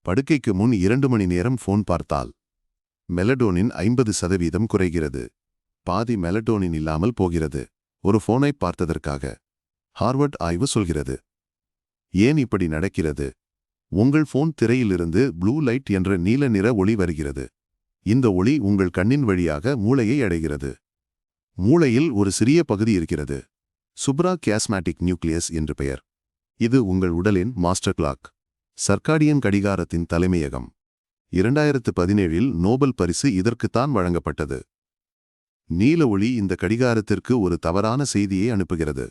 படுக்கைக்கு முன் 2 மணி நேரம் போன் பார்த்தால் மெலடோனின் 50% குறைகிறது. பாதி மெலடோனின் இல்லாமல் போகிறது ஒரு போனை பார்த்ததற்காக. ஹார்வர்ட் ஆய்வு சொல்கிறது. ஏன் இப்படி நடக்கிறது? உங்கள் போன் திரையிலிருந்து ப்ளூ லைட் என்ற நீல நிற ஒளி வருகிறது. இந்த ஒளி உங்கள் கண்ணின் வழியாக மூளையை அடைகிறது. மூளையில் ஒரு சிறிய பகுதி இருக்கிறது. சுப்ரா கியாஸ்மேட்டிக் நியூக்ளியஸ் என்று பெயர். இது உங்கள் உடலின் மாஸ்டர் கிளாக், சர்க்காடியன் கடிகாரத்தின் தலைமையகம். 2017இல் நோபல் பரிசு இதற்குத்தான் வழங்கப்பட்டது. நீல ஒளி இந்த கடிகாரத்திற்கு ஒரு தவறான செய்தியை அனுப்புகிறது.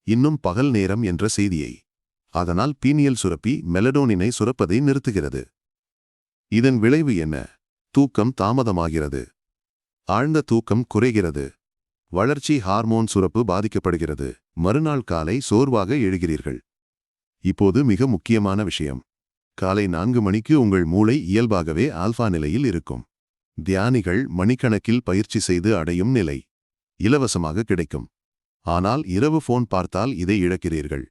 இன்னும் பகல் நேரம் என்ற செய்தியை. அதனால் பீனியல் சுரப்பி மெலடோனினை சுரப்பதை நிறுத்துகிறது. இதன் விளைவு என்ன? தூக்கம் தாமதமாகிறது. ஆழ்ந்த தூக்கம் குறைகிறது. வளர்ச்சி ஹார்மோன் சுரப்பு பாதிக்கப்படுகிறது. மறுநாள் காலை சோர்வாக எழுகிறீர்கள். இப்போது மிக முக்கியமான விஷயம். காலை 4 மணிக்கு உங்கள் மூளை இயல்பாகவே ஆல்பா நிலையில் இருக்கும். தியானிகள் மணிக்கணக்கில் பயிற்சி செய்து அடையும் நிலை இலவசமாக கிடைக்கும். ஆனால் இரவு போன் பார்த்தால் இதை இழக்கிறீர்கள்.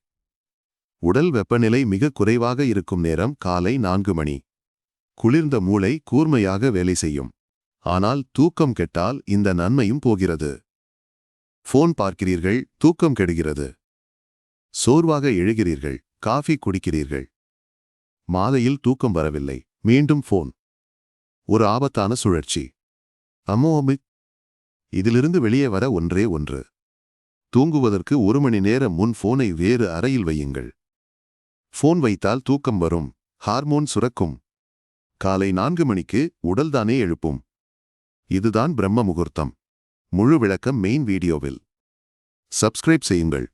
உடல் வெப்பநிலை மிக குறைவாக இருக்கும் நேரம் காலை 4 மணி. குளிர்ந்த மூளை கூர்மையாக வேலை செய்யும். ஆனால் தூக்கம் கெட்டால் இந்த நன்மையும் போகிறது. போன் பார்க்கிறீர்கள், தூக்கம் கெடுகிறது. சோர்வாக எழுகிறீர்கள், காஃபி குடிக்கிறீர்கள். மாலையில் தூக்கம் வரவில்லை, மீண்டும் போன். ஒரு ஆபத்தான சுழற்சி. அமோமிக். இதிலிருந்து வெளியே வர ஒன்றே ஒன்று. தூங்குவதற்கு 1 மணி நேரம் முன் போனை வேறு அறையில் வையுங்கள். போன் வைத்தால் தூக்கம் வரும், ஹார்மோன் சுரக்கும். காலை 4 மணிக்கு உடல்தானே எழுப்பும். இதுதான் பிரம்ம முகூர்த்தம். முழு விளக்கம் மெயின் வீடியோவில். சப்ஸ்கிரைப் செய்யுங்கள்.